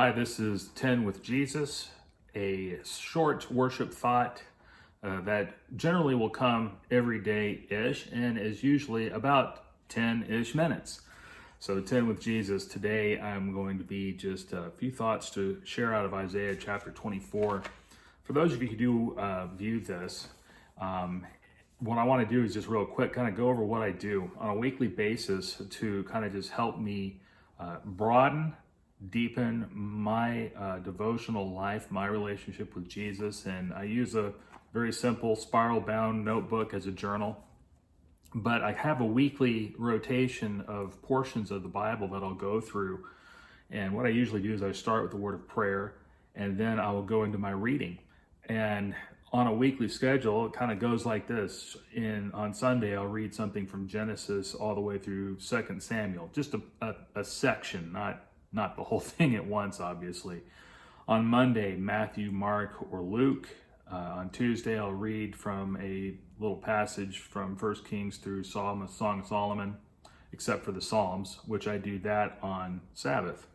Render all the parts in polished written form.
Hi, this is 10 with Jesus, a short worship thought that generally will come every day-ish and is usually about 10-ish minutes. So 10 with Jesus, today I'm going to be just a few thoughts to share out of Isaiah chapter 24. For those of you who do view this, what I want to do is just real quick kind of go over what I do on a weekly basis to kind of just help me broaden, deepen my devotional life, my relationship with Jesus. And I use a very simple spiral bound notebook as a journal, but I have a weekly rotation of portions of the Bible that I'll go through. And what I usually do is I start with the word of prayer, and then I will go into my reading. And on a weekly schedule, it kind of goes like this. On Sunday, I'll read something from Genesis all the way through 2 Samuel, just a section, not the whole thing at once, obviously. On Monday, Matthew, Mark, or Luke. On Tuesday, I'll read from a little passage from 1 Kings through Song of Solomon, except for the Psalms, which I do that on Sabbath.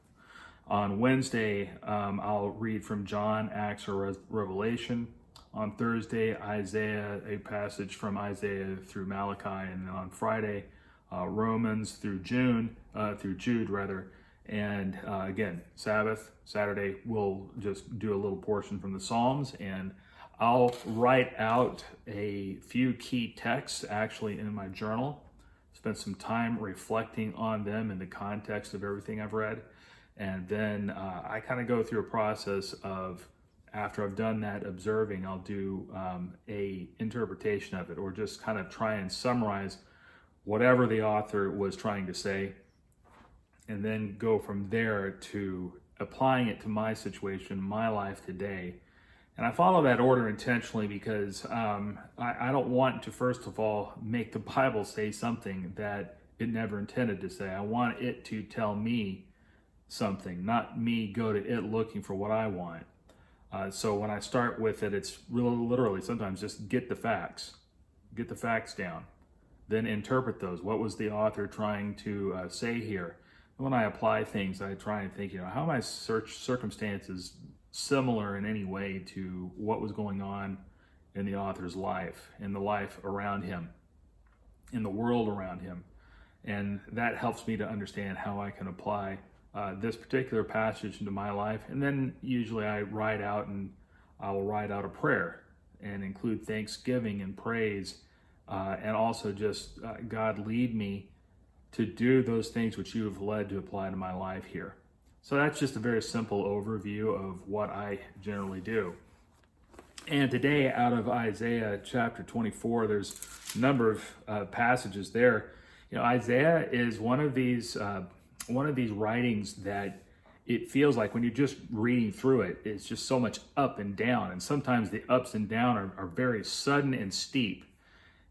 On Wednesday, I'll read from John, Acts, or Revelation. On Thursday, Isaiah, a passage from Isaiah through Malachi. And then on Friday, Romans through Jude. And again, Saturday, we'll just do a little portion from the Psalms, and I'll write out a few key texts actually in my journal, spend some time reflecting on them in the context of everything I've read. And then I kind of go through a process of, after I've done that observing, I'll do a interpretation of it, or just kind of try and summarize whatever the author was trying to say, and then go from there to applying it to my situation, my life today. And I follow that order intentionally because I don't want to, first of all, make the Bible say something that it never intended to say. I want it to tell me something, not me go to it looking for what I want. So when I start with it, it's really literally sometimes just get the facts down, then interpret those. What was the author trying to say here? When I apply things, I try and think, how are my circumstances similar in any way to what was going on in the author's life, in the life around him, in the world around him. And that helps me to understand how I can apply this particular passage into my life. And then usually I will write out a prayer and include thanksgiving and praise, and also just God, lead me to do those things which you have led to apply to my life here. So that's just a very simple overview of what I generally do. And today, out of Isaiah chapter 24, there's a number of passages there. Isaiah is one of these writings that it feels like when you're just reading through it, it's just so much up and down. And sometimes the ups and down are very sudden and steep.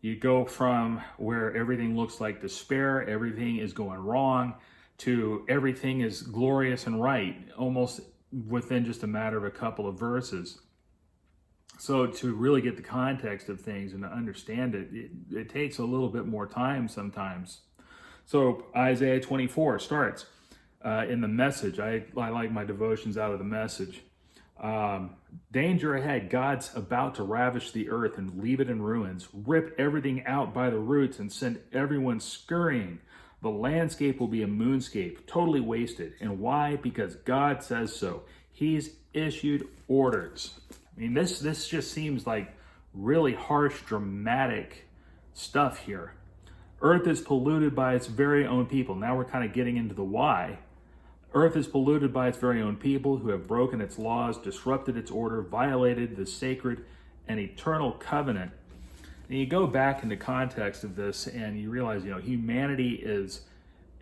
You go from where everything looks like despair, everything is going wrong, to everything is glorious and right, almost within just a matter of a couple of verses. So to really get the context of things and to understand it takes a little bit more time sometimes. So Isaiah 24 starts in the Message. I like my devotions out of the Message. Danger ahead. God's about to ravish the earth and leave it in ruins, rip everything out by the roots and send everyone scurrying. The landscape will be a moonscape, totally wasted. And why? Because God says so. He's issued orders. I mean, this just seems like really harsh, dramatic stuff here. Earth is polluted by its very own people. Now we're kind of getting into the why. Earth is polluted by its very own people who have broken its laws, disrupted its order, violated the sacred and eternal covenant. And you go back into context of this and you realize, humanity is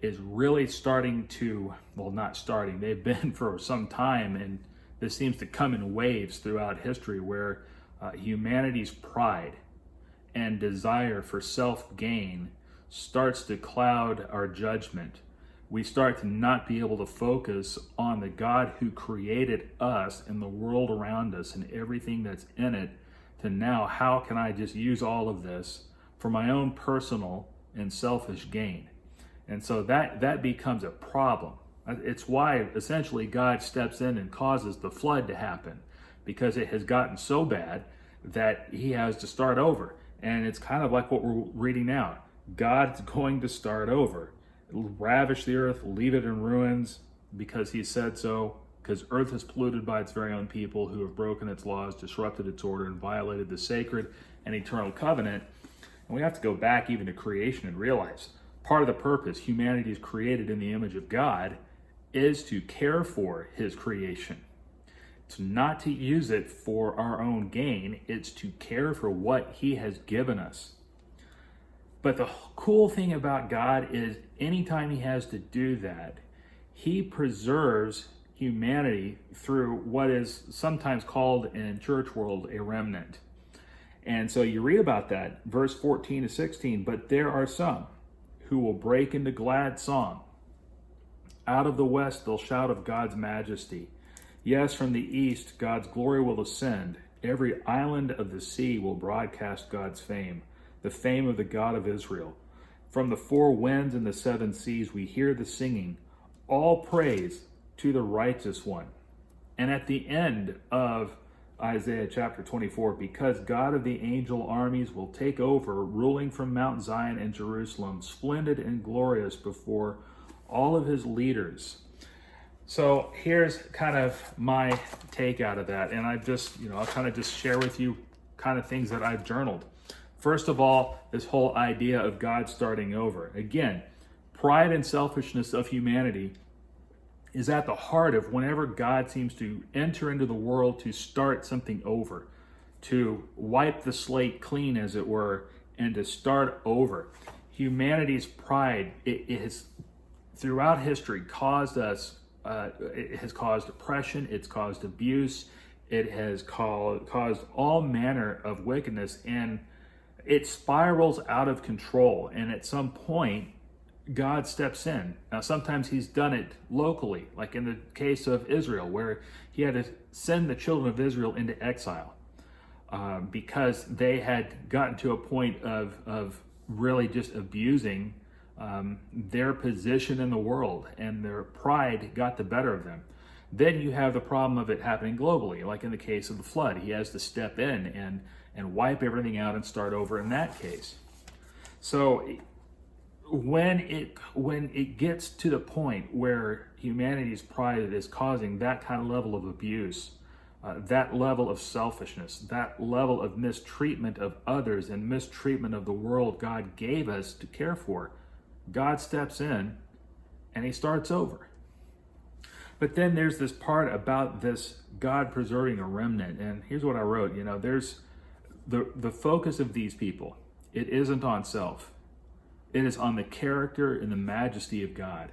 really starting to, well, not starting, they've been for some time, and this seems to come in waves throughout history where humanity's pride and desire for self-gain starts to cloud our judgment. We start to not be able to focus on the God who created us and the world around us and everything that's in it, to now, how can I just use all of this for my own personal and selfish gain? And so that becomes a problem. It's why essentially God steps in and causes the flood to happen, because it has gotten so bad that he has to start over. And it's kind of like what we're reading now. God's going to start over, ravish the earth, leave it in ruins, because he said so, because earth is polluted by its very own people who have broken its laws, disrupted its order, and violated the sacred and eternal covenant. And we have to go back even to creation and realize part of the purpose humanity is created in the image of God is to care for his creation. It's not to use it for our own gain. It's to care for what he has given us. But the cool thing about God is anytime he has to do that, he preserves humanity through what is sometimes called in church world a remnant. And so you read about that, verse 14 to 16, but there are some who will break into glad song. Out of the west they'll shout of God's majesty. Yes, from the east God's glory will ascend. Every island of the sea will broadcast God's fame, the fame of the God of Israel. From the four winds and the seven seas we hear the singing, all praise to the righteous one. And at the end of Isaiah chapter 24, because God of the angel armies will take over, ruling from Mount Zion and Jerusalem, splendid and glorious before all of his leaders. So here's kind of my take out of that. And I'll kind of just share with you kind of things that I've journaled. First of all, this whole idea of God starting over. Again, pride and selfishness of humanity is at the heart of whenever God seems to enter into the world to start something over, to wipe the slate clean, as it were, and to start over. Humanity's pride, it has throughout history caused us, it has caused oppression, it's caused abuse, it has caused all manner of wickedness, and it spirals out of control. And at some point, God steps in. Now, sometimes he's done it locally, like in the case of Israel, where he had to send the children of Israel into exile because they had gotten to a point of really just abusing their position in the world, and their pride got the better of them. Then you have the problem of it happening globally, like in the case of the flood. He has to step in and wipe everything out and start over in that case. So when it gets to the point where humanity's pride is causing that kind of level of abuse, that level of selfishness, that level of mistreatment of others and mistreatment of the world God gave us to care for, God steps in and he starts over. But then there's this part about this God preserving a remnant. And here's what I wrote. There's the focus of these people. It isn't on self. It is on the character and the majesty of God.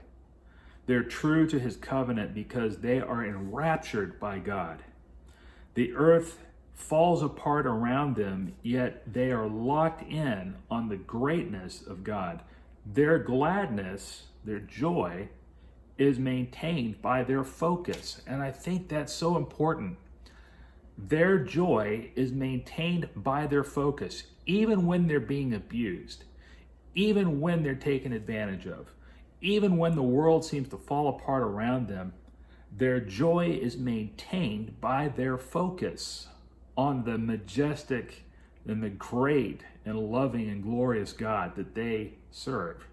They're true to his covenant because they are enraptured by God. The earth falls apart around them, yet they are locked in on the greatness of God. Their gladness, their joy, is maintained by their focus. And I think that's so important. Their joy is maintained by their focus, even when they're being abused, even when they're taken advantage of, even when the world seems to fall apart around them. Their joy is maintained by their focus on the majestic and the great and loving and glorious God that they serve.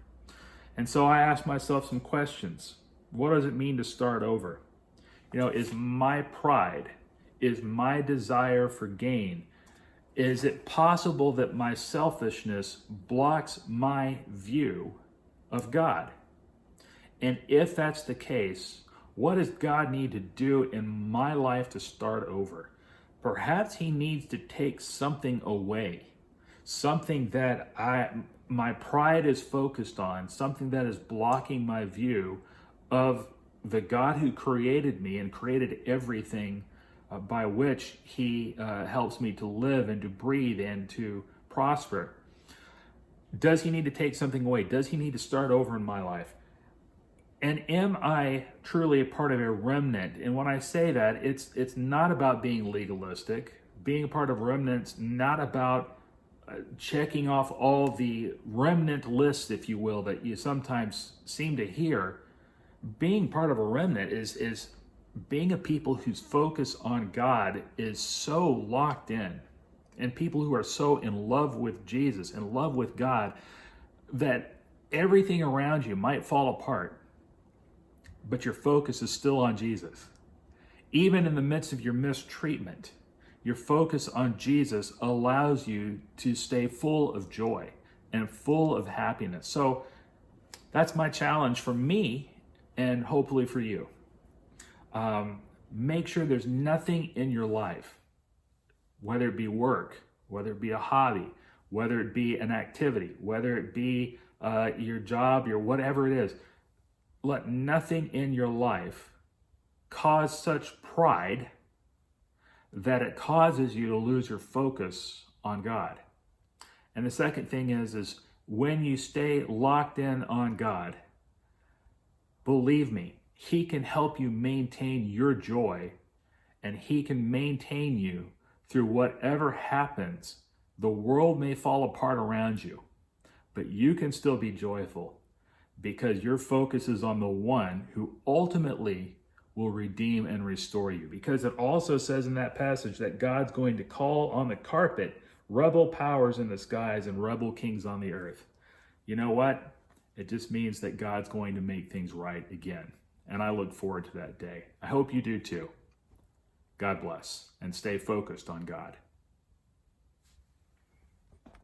And so I asked myself some questions. What does it mean to start over? Is my pride, is my desire for gain, is it possible that my selfishness blocks my view of God? And if that's the case, what does God need to do in my life to start over? Perhaps he needs to take something away, something that my pride is focused on, something that is blocking my view of the God who created me and created everything by which he helps me to live and to breathe and to prosper. Does he need to take something away? Does he need to start over in my life? And am I truly a part of a remnant? And when I say that, it's not about being legalistic. Being a part of remnant's not about checking off all the remnant lists, if you will, that you sometimes seem to hear. being part of a remnant is being a people whose focus on God is so locked in, and people who are so in love with Jesus, in love with God, that everything around you might fall apart, but your focus is still on Jesus. Even in the midst of your mistreatment, your focus on Jesus allows you to stay full of joy and full of happiness. So that's my challenge for me, and hopefully for you. Make sure there's nothing in your life, whether it be work, whether it be a hobby, whether it be an activity, whether it be your job, your whatever it is. Let nothing in your life cause such pride that it causes you to lose your focus on God. And the second thing is when you stay locked in on God, believe me, He can help you maintain your joy, and He can maintain you through whatever happens. The world may fall apart around you, but you can still be joyful because your focus is on the one who ultimately will redeem and restore you. Because it also says in that passage that God's going to call on the carpet rebel powers in the skies and rebel kings on the earth. You know what? It just means that God's going to make things right again. And I look forward to that day. I hope you do too. God bless, and stay focused on God.